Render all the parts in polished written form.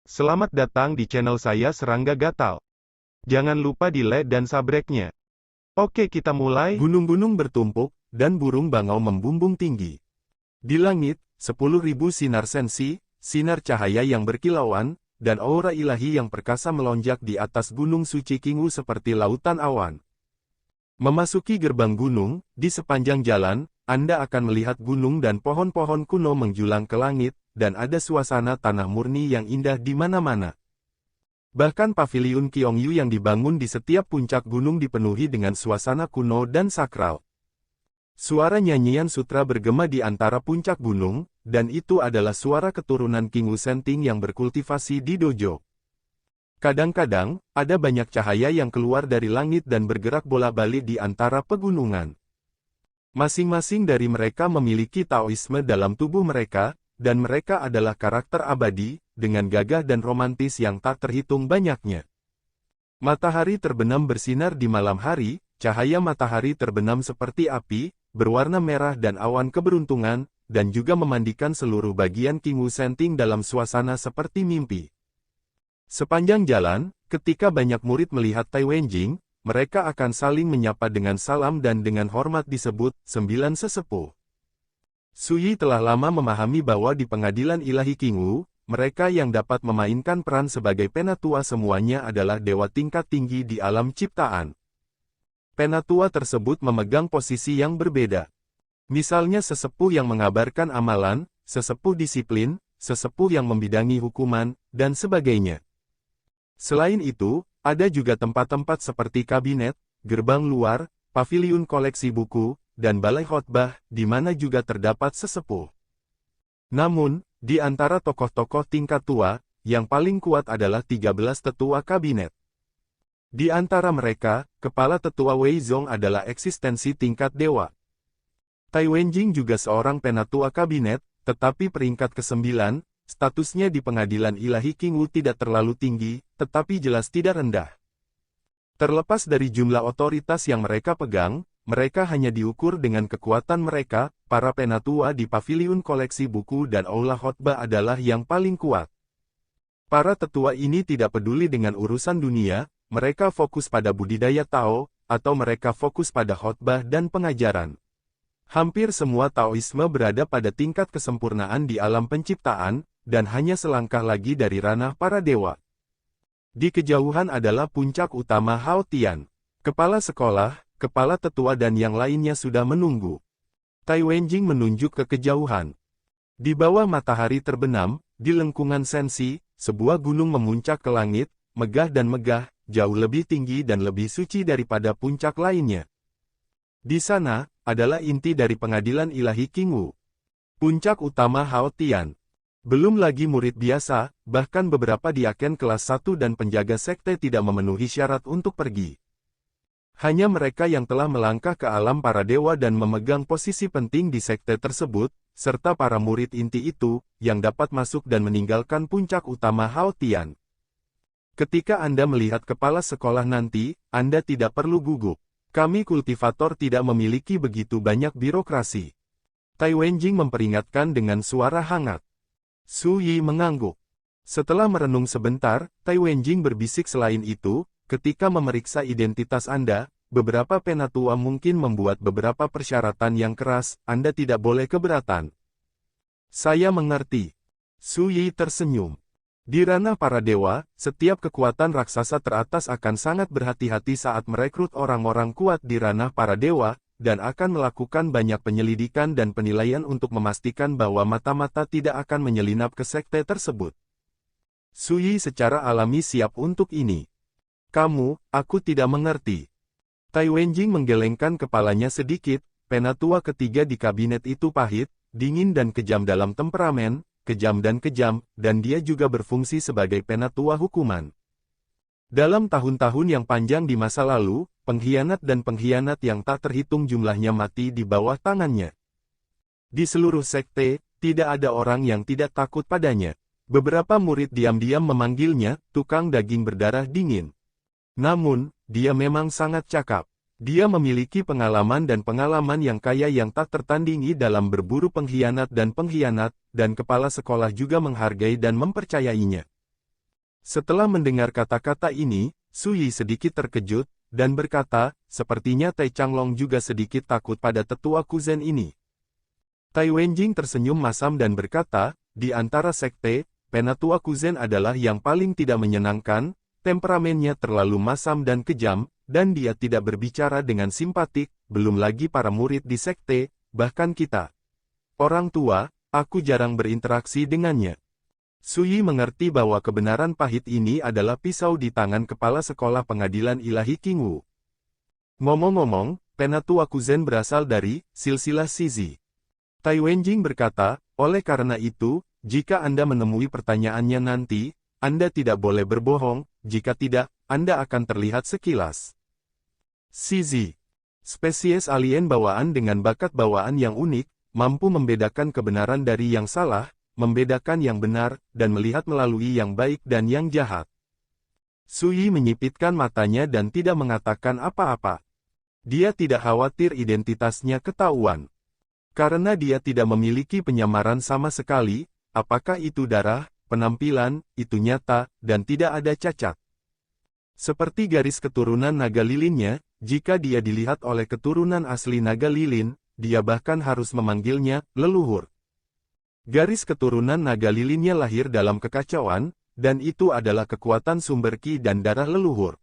Selamat datang di channel saya Serangga Gatal. Jangan lupa di like dan subscribe-nya. Oke, kita mulai. Gunung-gunung bertumpuk, dan burung bangau membumbung tinggi. Di langit, 10.000 sinar sensi, sinar cahaya yang berkilauan, dan aura ilahi yang perkasa melonjak di atas gunung suci Kingu seperti lautan awan. Memasuki gerbang gunung, di sepanjang jalan, Anda akan melihat gunung dan pohon-pohon kuno menjulang ke langit, dan ada suasana tanah murni yang indah di mana-mana. Bahkan paviliun Kyongyu yang dibangun di setiap puncak gunung dipenuhi dengan suasana kuno dan sakral. Suara nyanyian sutra bergema di antara puncak gunung, dan itu adalah suara keturunan King Wusenting yang berkultivasi di dojo. Kadang-kadang, ada banyak cahaya yang keluar dari langit dan bergerak bola-balik di antara pegunungan. Masing-masing dari mereka memiliki Taoisme dalam tubuh mereka, dan mereka adalah karakter abadi, dengan gagah dan romantis yang tak terhitung banyaknya. Matahari terbenam bersinar di malam hari, cahaya matahari terbenam seperti api, berwarna merah dan awan keberuntungan, dan juga memandikan seluruh bagian King Wusenting dalam suasana seperti mimpi. Sepanjang jalan, ketika banyak murid melihat Tai Wenjing, mereka akan saling menyapa dengan salam dan dengan hormat disebut 9 sesepuh. Suyi telah lama memahami bahwa di pengadilan ilahi Kingu, mereka yang dapat memainkan peran sebagai penatua semuanya adalah dewa tingkat tinggi di alam ciptaan. Penatua tersebut memegang posisi yang berbeda. Misalnya sesepuh yang mengabarkan amalan, sesepuh disiplin, sesepuh yang membidangi hukuman, dan sebagainya. Selain itu, ada juga tempat-tempat seperti kabinet, gerbang luar, paviliun koleksi buku, dan balai khotbah, di mana juga terdapat sesepuh. Namun, di antara tokoh-tokoh tingkat tua, yang paling kuat adalah 13 tetua kabinet. Di antara mereka, kepala tetua Wei Zong adalah eksistensi tingkat dewa. Tai Wenjing juga seorang penatua kabinet, tetapi peringkat ke-9, statusnya di pengadilan ilahi Kingu tidak terlalu tinggi, tetapi jelas tidak rendah. Terlepas dari jumlah otoritas yang mereka pegang, mereka hanya diukur dengan kekuatan mereka. Para penatua di paviliun koleksi buku dan aula khotbah adalah yang paling kuat. Para tetua ini tidak peduli dengan urusan dunia, mereka fokus pada budidaya Tao, atau mereka fokus pada khotbah dan pengajaran. Hampir semua Taoisme berada pada tingkat kesempurnaan di alam penciptaan, dan hanya selangkah lagi dari ranah para dewa. Di kejauhan adalah puncak utama Hao Tian. Kepala sekolah, kepala tetua dan yang lainnya sudah menunggu. Tai Wenjing menunjuk ke kejauhan. Di bawah matahari terbenam, di lengkungan sensi, sebuah gunung memuncak ke langit, megah dan megah, jauh lebih tinggi dan lebih suci daripada puncak lainnya. Di sana, adalah inti dari pengadilan ilahi Kingu. Puncak utama Hao Tian. Belum lagi murid biasa, bahkan beberapa diaken kelas 1 dan penjaga sekte tidak memenuhi syarat untuk pergi. Hanya mereka yang telah melangkah ke alam para dewa dan memegang posisi penting di sekte tersebut, serta para murid inti itu, yang dapat masuk dan meninggalkan puncak utama Hao Tian. Ketika Anda melihat kepala sekolah nanti, Anda tidak perlu gugup. Kami kultivator tidak memiliki begitu banyak birokrasi. Tai Wenjing memperingatkan dengan suara hangat. Su Yi mengangguk. Setelah merenung sebentar, Tai Wenjing berbisik selain itu, ketika memeriksa identitas Anda, beberapa penatua mungkin membuat beberapa persyaratan yang keras, Anda tidak boleh keberatan. Saya mengerti. Su Yi tersenyum. Di ranah para dewa, setiap kekuatan raksasa teratas akan sangat berhati-hati saat merekrut orang-orang kuat di ranah para dewa, dan akan melakukan banyak penyelidikan dan penilaian untuk memastikan bahwa mata-mata tidak akan menyelinap ke sekte tersebut. Su Yi secara alami siap untuk ini. Aku tidak mengerti. Tai Wenjing menggelengkan kepalanya sedikit, penatua ketiga di kabinet itu pahit, dingin dan kejam dalam temperamen, kejam, dan dia juga berfungsi sebagai penatua hukuman. Dalam tahun-tahun yang panjang di masa lalu, pengkhianat dan pengkhianat yang tak terhitung jumlahnya mati di bawah tangannya. Di seluruh sekte, tidak ada orang yang tidak takut padanya. Beberapa murid diam-diam memanggilnya, tukang daging berdarah dingin. Namun, dia memang sangat cakap. Dia memiliki pengalaman yang kaya yang tak tertandingi dalam berburu pengkhianat, dan kepala sekolah juga menghargai dan mempercayainya. Setelah mendengar kata-kata ini, Su Yi sedikit terkejut, dan berkata, sepertinya Tai Changlong juga sedikit takut pada tetua kuzen ini. Tai Wenjing tersenyum masam dan berkata, di antara sekte, Penatua Kuzen adalah yang paling tidak menyenangkan, temperamennya terlalu masam dan kejam, dan dia tidak berbicara dengan simpatik, belum lagi para murid di sekte, bahkan kita. Orang tua, aku jarang berinteraksi dengannya. Su Yi mengerti bahwa kebenaran pahit ini adalah pisau di tangan kepala sekolah pengadilan ilahi Qingwu. Ngomong-ngomong, Penatua Kuzen berasal dari silsilah Shizi. Tai Wenjing berkata, oleh karena itu, jika Anda menemui pertanyaannya nanti, Anda tidak boleh berbohong, jika tidak, Anda akan terlihat sekilas. Shizi, spesies alien bawaan dengan bakat bawaan yang unik, mampu membedakan kebenaran dari yang salah, membedakan yang benar, dan melihat melalui yang baik dan yang jahat. Su Yi menyipitkan matanya dan tidak mengatakan apa-apa. Dia tidak khawatir identitasnya ketahuan. Karena dia tidak memiliki penyamaran sama sekali, apakah itu darah, penampilan, itu nyata, dan tidak ada cacat. Seperti garis keturunan naga lilinnya, jika dia dilihat oleh keturunan asli naga lilin, dia bahkan harus memanggilnya leluhur. Garis keturunan naga lilinnya lahir dalam kekacauan, dan itu adalah kekuatan sumber ki dan darah leluhur.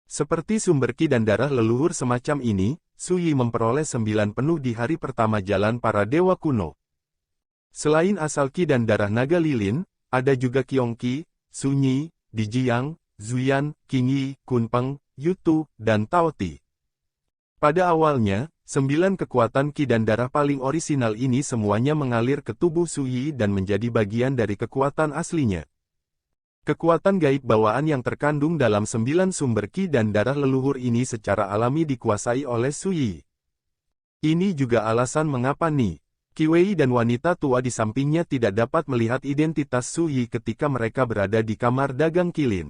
Seperti sumber ki dan darah leluhur semacam ini, Su Yi memperoleh 9 penuh di hari pertama jalan para dewa kuno. Selain asal ki dan darah naga lilin, ada juga Qiongqi, Sunyi, Dijiang, Zuyan, Qingyi, Kunpeng, Yutu, dan Taoti. Pada awalnya, 9 kekuatan ki dan darah paling orisinal ini semuanya mengalir ke tubuh Su Yi dan menjadi bagian dari kekuatan aslinya. Kekuatan gaib bawaan yang terkandung dalam 9 sumber ki dan darah leluhur ini secara alami dikuasai oleh Su Yi. Ini juga alasan mengapa Ni Qiwei dan wanita tua di sampingnya tidak dapat melihat identitas Su Yi ketika mereka berada di kamar dagang kilin.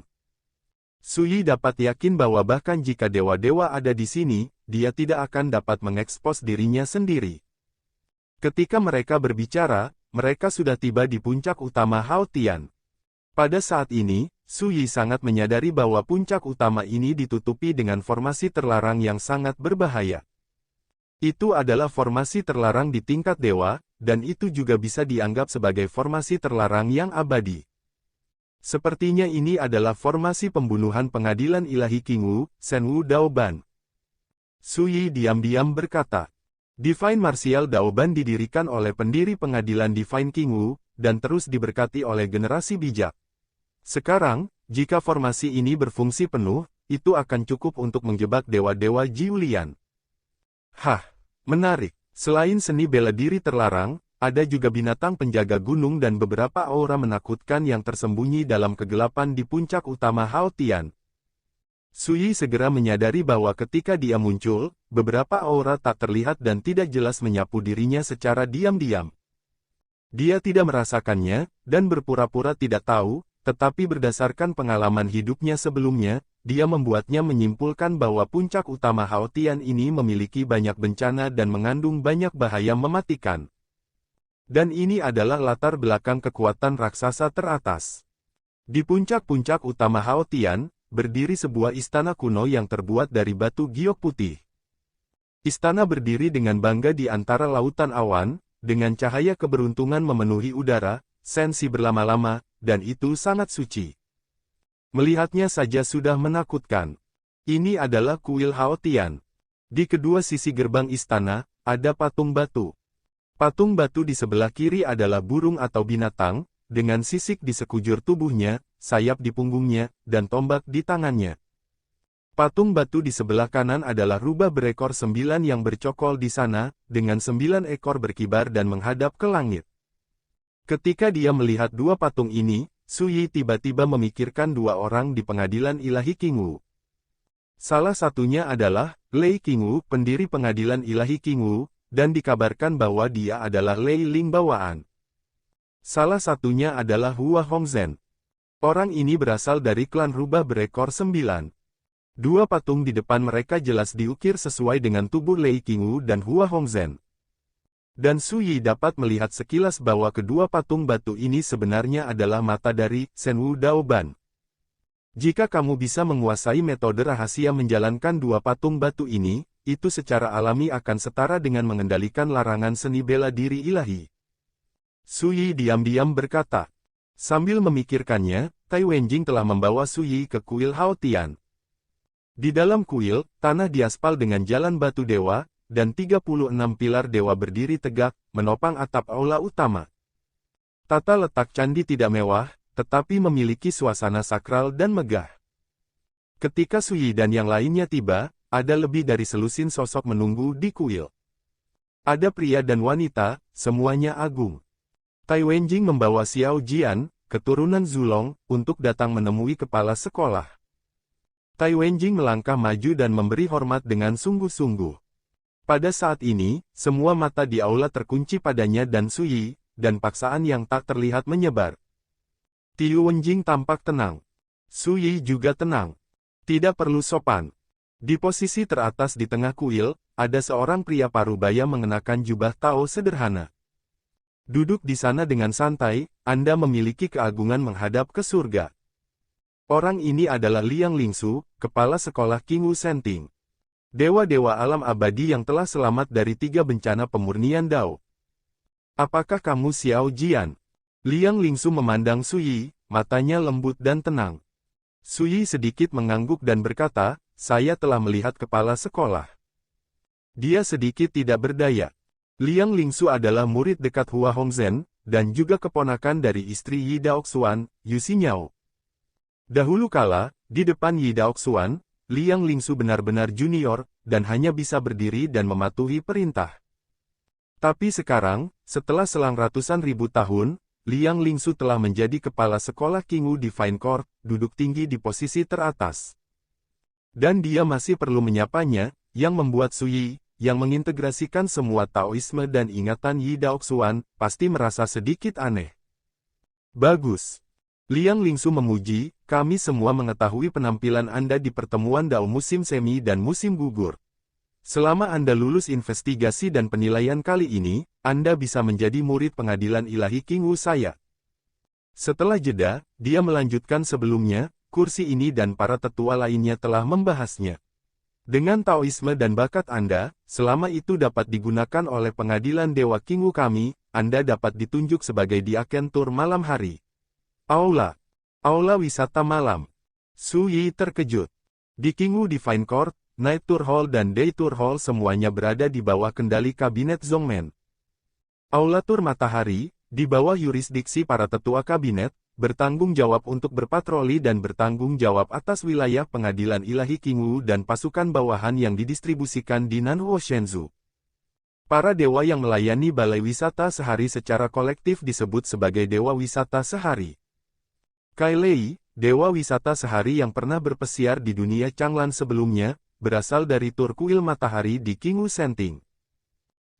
Su Yi dapat yakin bahwa bahkan jika dewa-dewa ada di sini, dia tidak akan dapat mengekspos dirinya sendiri. Ketika mereka berbicara, mereka sudah tiba di puncak utama Hao Tian. Pada saat ini, Su Yi sangat menyadari bahwa puncak utama ini ditutupi dengan formasi terlarang yang sangat berbahaya. Itu adalah formasi terlarang di tingkat dewa, dan itu juga bisa dianggap sebagai formasi terlarang yang abadi. Sepertinya ini adalah formasi pembunuhan pengadilan ilahi Qingwu, Shenwu Daoban. Su Yi diam-diam berkata, Divine Martial Daoban didirikan oleh pendiri pengadilan Divine Qingwu, dan terus diberkati oleh generasi bijak. Sekarang, jika formasi ini berfungsi penuh, itu akan cukup untuk menjebak dewa-dewa Jiulian. Hah, menarik. Selain seni bela diri terlarang, ada juga binatang penjaga gunung dan beberapa aura menakutkan yang tersembunyi dalam kegelapan di puncak utama Hao Tian. Su Yi segera menyadari bahwa ketika dia muncul, beberapa aura tak terlihat dan tidak jelas menyapu dirinya secara diam-diam. Dia tidak merasakannya, dan berpura-pura tidak tahu, tetapi berdasarkan pengalaman hidupnya sebelumnya, dia membuatnya menyimpulkan bahwa puncak utama Hao Tian ini memiliki banyak bencana dan mengandung banyak bahaya mematikan. Dan ini adalah latar belakang kekuatan raksasa teratas. Di puncak-puncak utama Hao Tian, berdiri sebuah istana kuno yang terbuat dari batu giok putih. Istana berdiri dengan bangga di antara lautan awan, dengan cahaya keberuntungan memenuhi udara, sensi berlama-lama, dan itu sangat suci. Melihatnya saja sudah menakutkan. Ini adalah kuil Hao Tian. Di kedua sisi gerbang istana, ada patung batu. Patung batu di sebelah kiri adalah burung atau binatang, dengan sisik di sekujur tubuhnya, sayap di punggungnya, dan tombak di tangannya. Patung batu di sebelah kanan adalah rubah berekor 9 yang bercokol di sana, dengan 9 ekor berkibar dan menghadap ke langit. Ketika dia melihat dua patung ini, Su Yi tiba-tiba memikirkan dua orang di pengadilan ilahi Qingwu. Salah satunya adalah Lei Qingwu, pendiri pengadilan ilahi Qingwu, dan dikabarkan bahwa dia adalah Lei Ling bawaan. Salah satunya adalah Hua Hongzhen. Orang ini berasal dari klan rubah berekor 9. Dua patung di depan mereka jelas diukir sesuai dengan tubuh Lei Qingwu dan Hua Hongzhen. Dan Su Yi dapat melihat sekilas bahwa kedua patung batu ini sebenarnya adalah mata dari Shenwu Daoban. Jika kamu bisa menguasai metode rahasia menjalankan dua patung batu ini, itu secara alami akan setara dengan mengendalikan larangan seni bela diri ilahi. Su Yi diam-diam berkata. Sambil memikirkannya, Tai Wenjing telah membawa Su Yi ke kuil Hao Tian. Di dalam kuil, tanah diaspal dengan jalan batu dewa, dan 36 pilar dewa berdiri tegak, menopang atap aula utama. Tata letak candi tidak mewah, tetapi memiliki suasana sakral dan megah. Ketika Su Yi dan yang lainnya tiba, ada lebih dari selusin sosok menunggu di kuil. Ada pria dan wanita, semuanya agung. Tai Wenjing membawa Xiao Jian, keturunan Zulong, untuk datang menemui kepala sekolah. Tai Wenjing melangkah maju dan memberi hormat dengan sungguh-sungguh. Pada saat ini, semua mata di aula terkunci padanya dan Su Yi, dan paksaan yang tak terlihat menyebar. Tiu Wenjing tampak tenang. Su Yi juga tenang. Tidak perlu sopan. Di posisi teratas di tengah kuil, ada seorang pria parubaya mengenakan jubah Tao sederhana. Duduk di sana dengan santai, Anda memiliki keagungan menghadap ke surga. Orang ini adalah Liang Lingsu, kepala sekolah King Wu Senting. Dewa-dewa alam abadi yang telah selamat dari 3 bencana pemurnian Dao. Apakah kamu Xiao Jian? Liang Lingsu memandang Su Yi, matanya lembut dan tenang. Su Yi sedikit mengangguk dan berkata, saya telah melihat kepala sekolah. Dia sedikit tidak berdaya. Liang Lingsu adalah murid dekat Hua Hongzhen, dan juga keponakan dari istri Yi Daoxuan, Yu Xinyao. Dahulu kala, di depan Yi Daoxuan, Liang Lingsu benar-benar junior, dan hanya bisa berdiri dan mematuhi perintah. Tapi sekarang, setelah selang ratusan ribu tahun, Liang Lingsu telah menjadi kepala sekolah King Wu Divine Court, duduk tinggi di posisi teratas. Dan dia masih perlu menyapanya, yang membuat Su Yi, yang mengintegrasikan semua Taoisme dan ingatan Yi Daoxuan, pasti merasa sedikit aneh. Bagus. Liang Lingsu memuji, kami semua mengetahui penampilan Anda di pertemuan Dao musim semi dan musim gugur. Selama Anda lulus investigasi dan penilaian kali ini, Anda bisa menjadi murid pengadilan ilahi King Wu saya. Setelah jeda, dia melanjutkan sebelumnya, kursi ini dan para tetua lainnya telah membahasnya. Dengan Taoisme dan bakat Anda, selama itu dapat digunakan oleh pengadilan Dewa King Wu kami, Anda dapat ditunjuk sebagai diaken tur malam hari. Aula. Aula wisata malam. Su Yi terkejut. Di King Wu Divine Court, Night Tour Hall dan Day Tour Hall semuanya berada di bawah kendali kabinet Zongmen. Aula Tur Matahari, di bawah yurisdiksi para tetua kabinet, bertanggung jawab untuk berpatroli dan bertanggung jawab atas wilayah pengadilan ilahi King Wu dan pasukan bawahan yang didistribusikan di Nanhuo Shenzhou. Para dewa yang melayani balai wisata sehari secara kolektif disebut sebagai dewa wisata sehari. Kai Lei, dewa wisata sehari yang pernah berpesiar di dunia Changlan sebelumnya, berasal dari tur kuil matahari di King Wu Senting.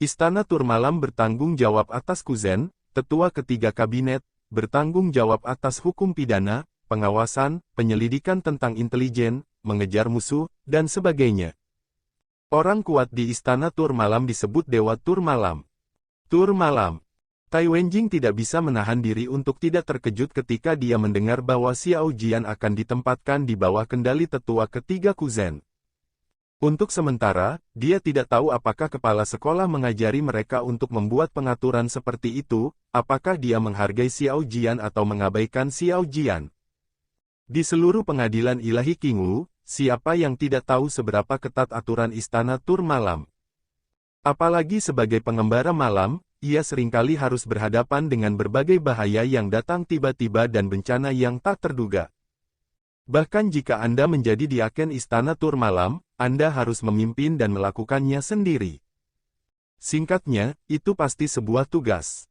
Istana tur malam bertanggung jawab atas Kuzen, tetua ketiga kabinet, bertanggung jawab atas hukum pidana, pengawasan, penyelidikan tentang intelijen, mengejar musuh, dan sebagainya. Orang kuat di Istana Tur Malam disebut Dewa Tur Malam. Tur Malam. Tai Wenjing tidak bisa menahan diri untuk tidak terkejut ketika dia mendengar bahwa Xiao Jian akan ditempatkan di bawah kendali tetua ketiga Kuzen. Untuk sementara, dia tidak tahu apakah kepala sekolah mengajari mereka untuk membuat pengaturan seperti itu, apakah dia menghargai Xiao Jian atau mengabaikan Xiao Jian. Di seluruh pengadilan ilahi King Wu, siapa yang tidak tahu seberapa ketat aturan Istana Tur Malam? Apalagi sebagai pengembara malam, ia seringkali harus berhadapan dengan berbagai bahaya yang datang tiba-tiba dan bencana yang tak terduga. Bahkan jika Anda menjadi diaken Istana Tur Malam, Anda harus memimpin dan melakukannya sendiri. Singkatnya, itu pasti sebuah tugas.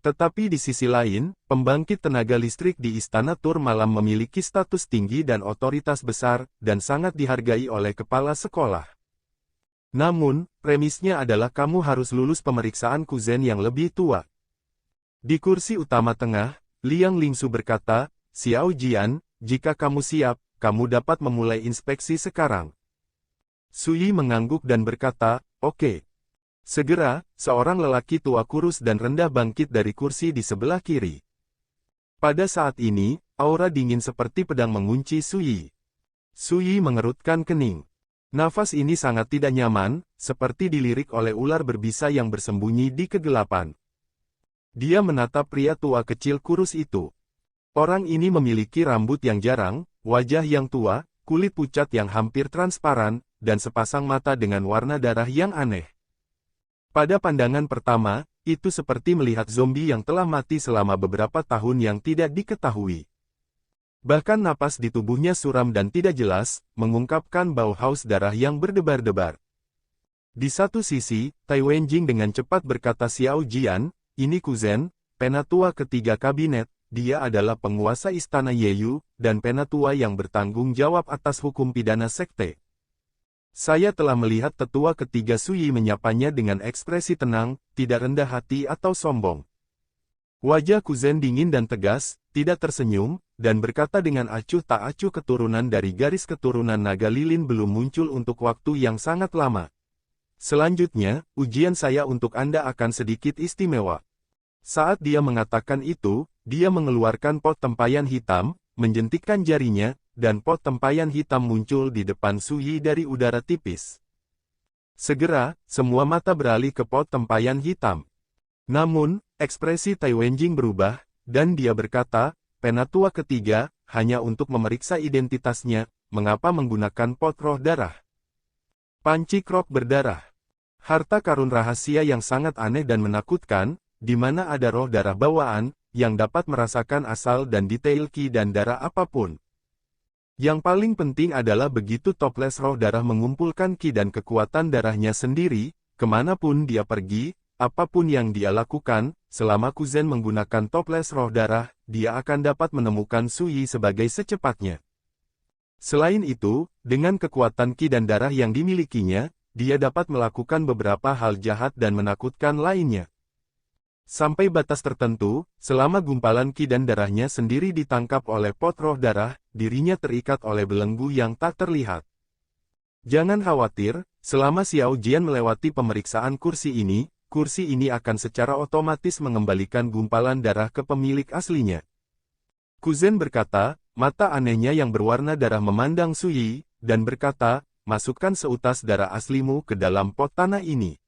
Tetapi di sisi lain, pembangkit tenaga listrik di Istana Tur Malam memiliki status tinggi dan otoritas besar, dan sangat dihargai oleh kepala sekolah. Namun, premisnya adalah kamu harus lulus pemeriksaan Kuzen yang lebih tua. Di kursi utama tengah, Liang Lingsu berkata, Xiao Jian, jika kamu siap, kamu dapat memulai inspeksi sekarang. Su Yi mengangguk dan berkata, oke. Segera, seorang lelaki tua kurus dan rendah bangkit dari kursi di sebelah kiri. Pada saat ini, aura dingin seperti pedang mengunci Suyi. Suyi mengerutkan kening. Nafas ini sangat tidak nyaman, seperti dilirik oleh ular berbisa yang bersembunyi di kegelapan. Dia menatap pria tua kecil kurus itu. Orang ini memiliki rambut yang jarang, wajah yang tua, kulit pucat yang hampir transparan, dan sepasang mata dengan warna darah yang aneh. Pada pandangan pertama, itu seperti melihat zombie yang telah mati selama beberapa tahun yang tidak diketahui. Bahkan napas di tubuhnya suram dan tidak jelas, mengungkapkan bau haus darah yang berdebar-debar. Di satu sisi, Tai Wenjing dengan cepat berkata, Xiao Jian, ini kuzen, penatua ketiga kabinet, dia adalah penguasa istana Yeyu, dan penatua yang bertanggung jawab atas hukum pidana sekte. Saya telah melihat tetua ketiga Suyi menyapanya dengan ekspresi tenang, tidak rendah hati atau sombong. Wajah kuzen dingin dan tegas, tidak tersenyum, dan berkata dengan acuh tak acuh keturunan dari garis keturunan naga lilin belum muncul untuk waktu yang sangat lama. Selanjutnya, ujian saya untuk Anda akan sedikit istimewa. Saat dia mengatakan itu, dia mengeluarkan pot tempayan hitam, menjentikkan jarinya, dan pot tempayan hitam muncul di depan Suyi dari udara tipis. Segera, semua mata beralih ke pot tempayan hitam. Namun, ekspresi Tai Wenjing berubah, dan dia berkata, penatua ketiga, hanya untuk memeriksa identitasnya, mengapa menggunakan pot roh darah? Panci krok berdarah. Harta karun rahasia yang sangat aneh dan menakutkan, di mana ada roh darah bawaan, yang dapat merasakan asal dan detail ki dan darah apapun. Yang paling penting adalah begitu toples roh darah mengumpulkan ki dan kekuatan darahnya sendiri, kemanapun dia pergi, apapun yang dia lakukan, selama kuzen menggunakan toples roh darah, dia akan dapat menemukan Suyi sebagai secepatnya. Selain itu, dengan kekuatan ki dan darah yang dimilikinya, dia dapat melakukan beberapa hal jahat dan menakutkan lainnya. Sampai batas tertentu, selama gumpalan ki dan darahnya sendiri ditangkap oleh pot roh darah, dirinya terikat oleh belenggu yang tak terlihat. Jangan khawatir, selama Xiao Jian melewati pemeriksaan kursi ini akan secara otomatis mengembalikan gumpalan darah ke pemilik aslinya. Kuzen berkata, mata anehnya yang berwarna darah memandang Suyi, dan berkata, masukkan seutas darah aslimu ke dalam pot tanah ini.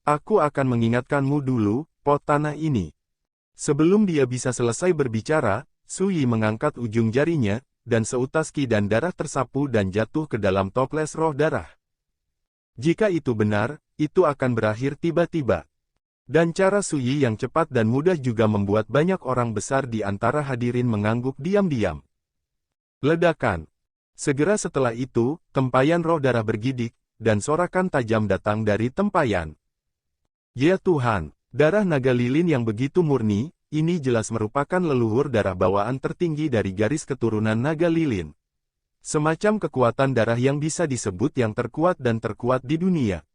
Aku akan mengingatkanmu dulu, pot tanah ini. Sebelum dia bisa selesai berbicara, Suyi mengangkat ujung jarinya, dan seutas ki dan darah tersapu dan jatuh ke dalam toples roh darah. Jika itu benar, itu akan berakhir tiba-tiba. Dan cara Suyi yang cepat dan mudah juga membuat banyak orang besar di antara hadirin mengangguk diam-diam. Ledakan. Segera setelah itu, tempayan roh darah bergidik, dan sorakan tajam datang dari tempayan. Ya Tuhan! Darah naga lilin yang begitu murni, ini jelas merupakan leluhur darah bawaan tertinggi dari garis keturunan naga lilin. Semacam kekuatan darah yang bisa disebut yang terkuat dan terkuat di dunia.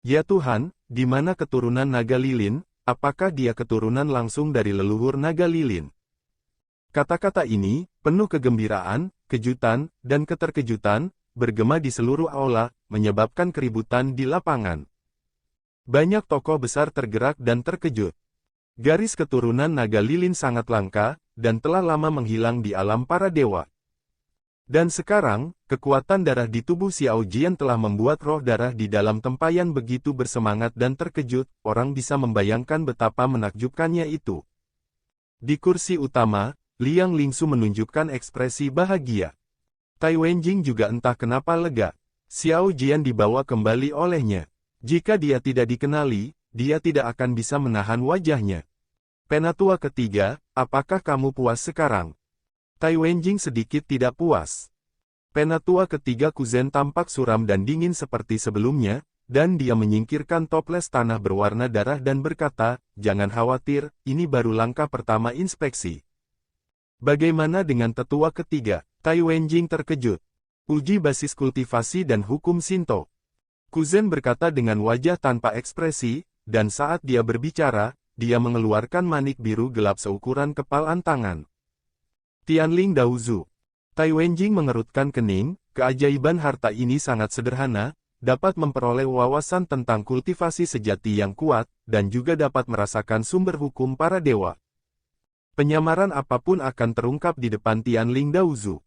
Ya Tuhan, di mana keturunan naga lilin, apakah dia keturunan langsung dari leluhur naga lilin? Kata-kata ini, penuh kegembiraan, kejutan, dan keterkejutan, bergema di seluruh aula, menyebabkan keributan di lapangan. Banyak tokoh besar tergerak dan terkejut. Garis keturunan naga lilin sangat langka, dan telah lama menghilang di alam para dewa. Dan sekarang, kekuatan darah di tubuh Xiao Jian telah membuat roh darah di dalam tempayan begitu bersemangat dan terkejut, orang bisa membayangkan betapa menakjubkannya itu. Di kursi utama, Liang Lingsu menunjukkan ekspresi bahagia. Tai Wenjing juga entah kenapa lega. Xiao Jian dibawa kembali olehnya. Jika dia tidak dikenali, dia tidak akan bisa menahan wajahnya. Penatua ketiga, apakah kamu puas sekarang? Tai Wenjing sedikit tidak puas. Penatua ketiga kuzen tampak suram dan dingin seperti sebelumnya, dan dia menyingkirkan toples tanah berwarna darah dan berkata, jangan khawatir, ini baru langkah pertama inspeksi. Bagaimana dengan tetua ketiga? Tai Wenjing terkejut. Uji basis kultivasi dan hukum Shinto. Kuzen berkata dengan wajah tanpa ekspresi, dan saat dia berbicara, dia mengeluarkan manik biru gelap seukuran kepalan tangan. Tianling Daozu. Tai Wenjing mengerutkan kening, keajaiban harta ini sangat sederhana, dapat memperoleh wawasan tentang kultivasi sejati yang kuat, dan juga dapat merasakan sumber hukum para dewa. Penyamaran apapun akan terungkap di depan Tianling Daozu.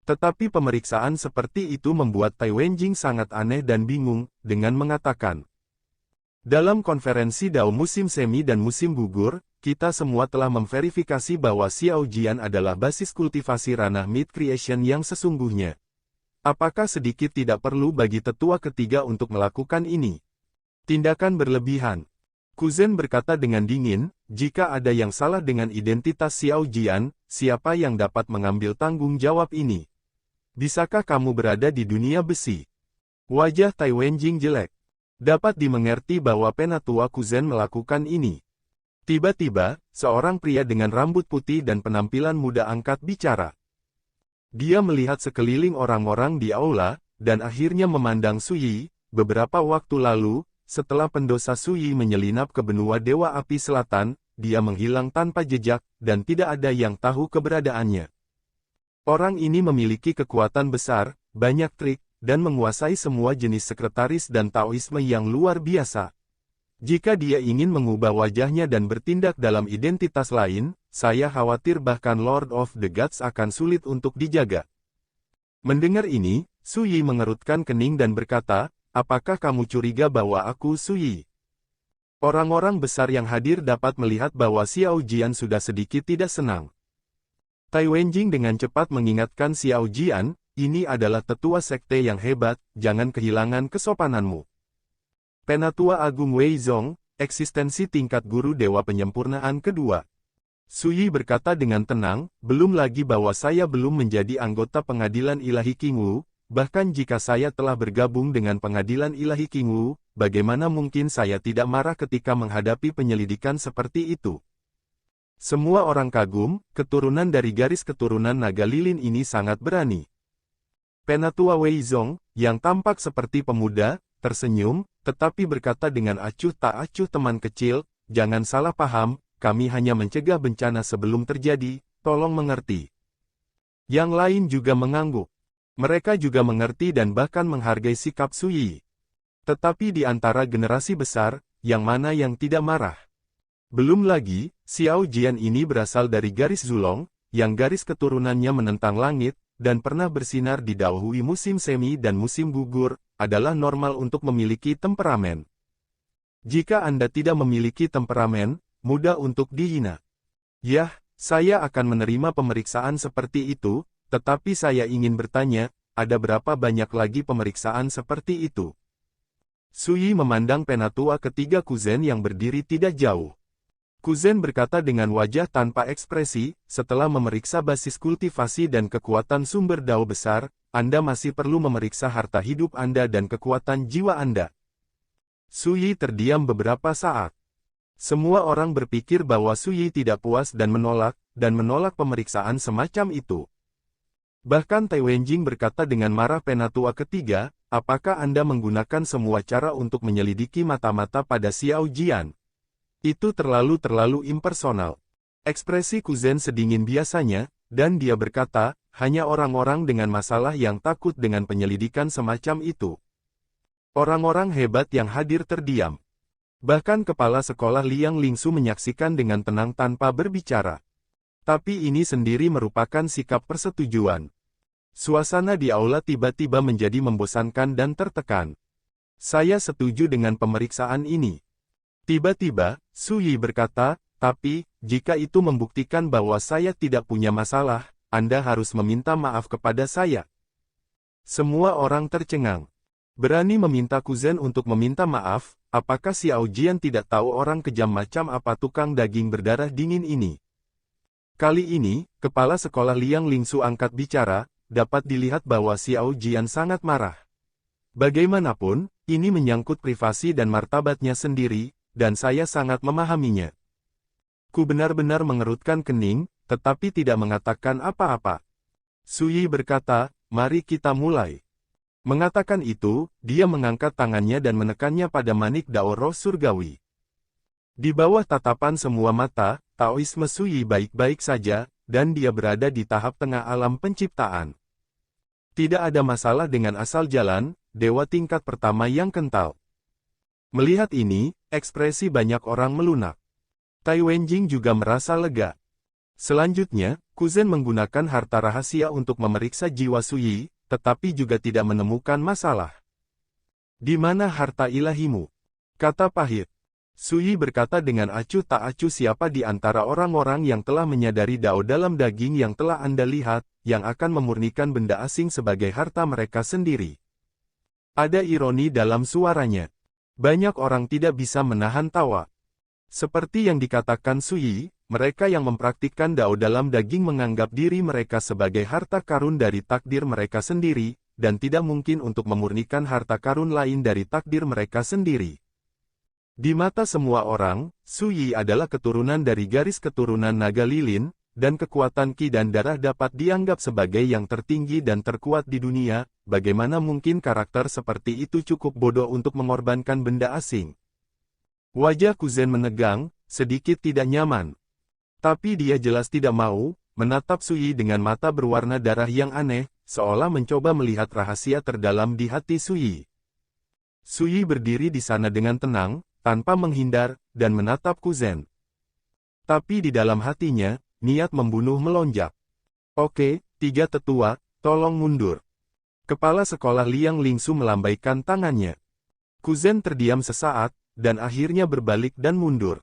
Tetapi pemeriksaan seperti itu membuat Tai Wenjing sangat aneh dan bingung, dengan mengatakan, dalam konferensi Dao musim semi dan musim gugur, kita semua telah memverifikasi bahwa Xiao Jian adalah basis kultivasi ranah mid creation yang sesungguhnya. Apakah sedikit tidak perlu bagi tetua ketiga untuk melakukan ini? Tindakan berlebihan. Kuzen berkata dengan dingin, jika ada yang salah dengan identitas Xiao Jian, siapa yang dapat mengambil tanggung jawab ini? Bisakah kamu berada di dunia besi? Wajah Tai Wenjing jelek. Dapat dimengerti bahwa penatua Kuzen melakukan ini. Tiba-tiba, seorang pria dengan rambut putih dan penampilan muda angkat bicara. Dia melihat sekeliling orang-orang di aula, dan akhirnya memandang Suyi. Beberapa waktu lalu, setelah pendosa Suyi menyelinap ke benua Dewa Api Selatan, dia menghilang tanpa jejak, dan tidak ada yang tahu keberadaannya. Orang ini memiliki kekuatan besar, banyak trik, dan menguasai semua jenis sekretaris dan Taoisme yang luar biasa. Jika dia ingin mengubah wajahnya dan bertindak dalam identitas lain, saya khawatir bahkan Lord of the Gods akan sulit untuk dijaga. Mendengar ini, Suyi mengerutkan kening dan berkata, apakah kamu curiga bahwa aku Suyi? Orang-orang besar yang hadir dapat melihat bahwa Xiao Jian sudah sedikit tidak senang. Tai Wenjing dengan cepat mengingatkan Xiao Jian, ini adalah tetua sekte yang hebat, jangan kehilangan kesopananmu. Penatua Agung Wei Zong, eksistensi tingkat guru dewa penyempurnaan kedua. Suyi berkata dengan tenang, belum lagi bahwa saya belum menjadi anggota pengadilan ilahi Qingwu, bahkan jika saya telah bergabung dengan pengadilan ilahi Qingwu, bagaimana mungkin saya tidak marah ketika menghadapi penyelidikan seperti itu? Semua orang kagum, keturunan dari garis keturunan naga lilin ini sangat berani. Penatua Wei Zong, yang tampak seperti pemuda, tersenyum, tetapi berkata dengan acuh tak acuh teman kecil, jangan salah paham, kami hanya mencegah bencana sebelum terjadi, tolong mengerti. Yang lain juga mengangguk. Mereka juga mengerti dan bahkan menghargai sikap Suyi. Tetapi di antara generasi besar, yang mana yang tidak marah? Belum lagi, Xiao Jian ini berasal dari garis Zulong, yang garis keturunannya menentang langit, dan pernah bersinar di Dao Hui musim semi dan musim gugur, adalah normal untuk memiliki temperamen. Jika Anda tidak memiliki temperamen, mudah untuk dihina. Yah, saya akan menerima pemeriksaan seperti itu, tetapi saya ingin bertanya, ada berapa banyak lagi pemeriksaan seperti itu? Suyi memandang penatua ketiga Kuzen yang berdiri tidak jauh. Kuzen berkata dengan wajah tanpa ekspresi, setelah memeriksa basis kultivasi dan kekuatan sumber Dao besar, Anda masih perlu memeriksa harta hidup Anda dan kekuatan jiwa Anda. Suyi terdiam beberapa saat. Semua orang berpikir bahwa Suyi tidak puas dan menolak pemeriksaan semacam itu. Bahkan Tai Wenjing berkata dengan marah penatua ketiga, apakah Anda menggunakan semua cara untuk menyelidiki mata-mata pada Xiao Jian? Itu terlalu impersonal. Ekspresi Kuzen sedingin biasanya, dan dia berkata, hanya orang-orang dengan masalah yang takut dengan penyelidikan semacam itu. Orang-orang hebat yang hadir terdiam. Bahkan kepala sekolah Liang Lingsu menyaksikan dengan tenang tanpa berbicara. Tapi ini sendiri merupakan sikap persetujuan. Suasana di aula tiba-tiba menjadi membosankan dan tertekan. Saya setuju dengan pemeriksaan ini. Tiba-tiba, Suyi berkata, tapi, jika itu membuktikan bahwa saya tidak punya masalah, Anda harus meminta maaf kepada saya. Semua orang tercengang. Berani meminta Kuzen untuk meminta maaf, apakah Xiao Jian tidak tahu orang kejam macam apa tukang daging berdarah dingin ini? Kali ini, kepala sekolah Liang Lingsu angkat bicara, dapat dilihat bahwa Xiao Jian sangat marah. Bagaimanapun, ini menyangkut privasi dan martabatnya sendiri, dan saya sangat memahaminya. Ku benar-benar mengerutkan kening, tetapi tidak mengatakan apa-apa. Suyi berkata, mari kita mulai. Mengatakan itu, dia mengangkat tangannya dan menekannya pada manik Dao Roh Surgawi. Di bawah tatapan semua mata, Taoisme Suyi baik-baik saja, dan dia berada di tahap tengah alam penciptaan. Tidak ada masalah dengan asal jalan, dewa tingkat pertama yang kental. Melihat ini, ekspresi banyak orang melunak. Tai Wenjing juga merasa lega. Selanjutnya, Kuzen menggunakan harta rahasia untuk memeriksa jiwa Suyi, tetapi juga tidak menemukan masalah. Di mana harta ilahimu? Kata pahit. Suyi berkata dengan acuh tak acuh, siapa di antara orang-orang yang telah menyadari Dao dalam daging yang telah Anda lihat, yang akan memurnikan benda asing sebagai harta mereka sendiri. Ada ironi dalam suaranya. Banyak orang tidak bisa menahan tawa. Seperti yang dikatakan Suyi, mereka yang mempraktikkan Dao dalam daging menganggap diri mereka sebagai harta karun dari takdir mereka sendiri, dan tidak mungkin untuk memurnikan harta karun lain dari takdir mereka sendiri. Di mata semua orang, Suyi adalah keturunan dari garis keturunan naga lilin, dan kekuatan ki dan darah dapat dianggap sebagai yang tertinggi dan terkuat di dunia. Bagaimana mungkin karakter seperti itu cukup bodoh untuk mengorbankan benda asing? Wajah Kuzen menegang, sedikit tidak nyaman. Tapi dia jelas tidak mau menatap Suyi dengan mata berwarna darah yang aneh, seolah mencoba melihat rahasia terdalam di hati Suyi. Suyi berdiri di sana dengan tenang, tanpa menghindar, dan menatap Kuzen. Tapi di dalam hatinya, niat membunuh melonjak. Oke, tiga tetua, tolong mundur. Kepala sekolah Liang Lingsu melambaikan tangannya. Kuzen terdiam sesaat, dan akhirnya berbalik dan mundur.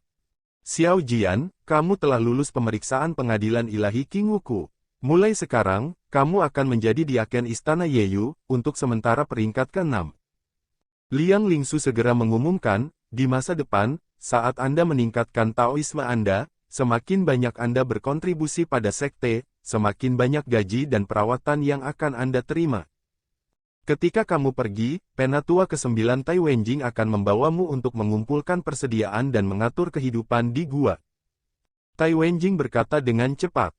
Xiao Jian, kamu telah lulus pemeriksaan pengadilan ilahi King Wuku. Mulai sekarang, kamu akan menjadi diaken istana Yeyu, untuk sementara peringkat ke-6. Liang Lingsu segera mengumumkan, di masa depan, saat Anda meningkatkan Taoisme Anda, semakin banyak Anda berkontribusi pada sekte, semakin banyak gaji dan perawatan yang akan Anda terima. Ketika kamu pergi, Penatua ke-9 Tai Wenjing akan membawamu untuk mengumpulkan persediaan dan mengatur kehidupan di gua. Tai Wenjing berkata dengan cepat.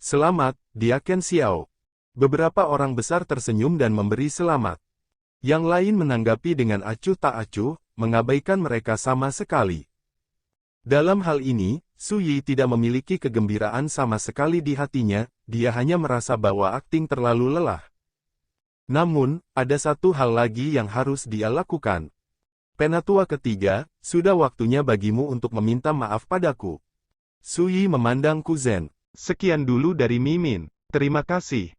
Selamat, Diaken Xiao. Beberapa orang besar tersenyum dan memberi selamat. Yang lain menanggapi dengan acuh tak acuh, mengabaikan mereka sama sekali. Dalam hal ini, Suyi tidak memiliki kegembiraan sama sekali di hatinya, dia hanya merasa bahwa akting terlalu lelah. Namun, ada satu hal lagi yang harus dia lakukan. Penatua ketiga, sudah waktunya bagimu untuk meminta maaf padaku. Suyi memandang Kuzen. Sekian dulu dari Mimin. Terima kasih.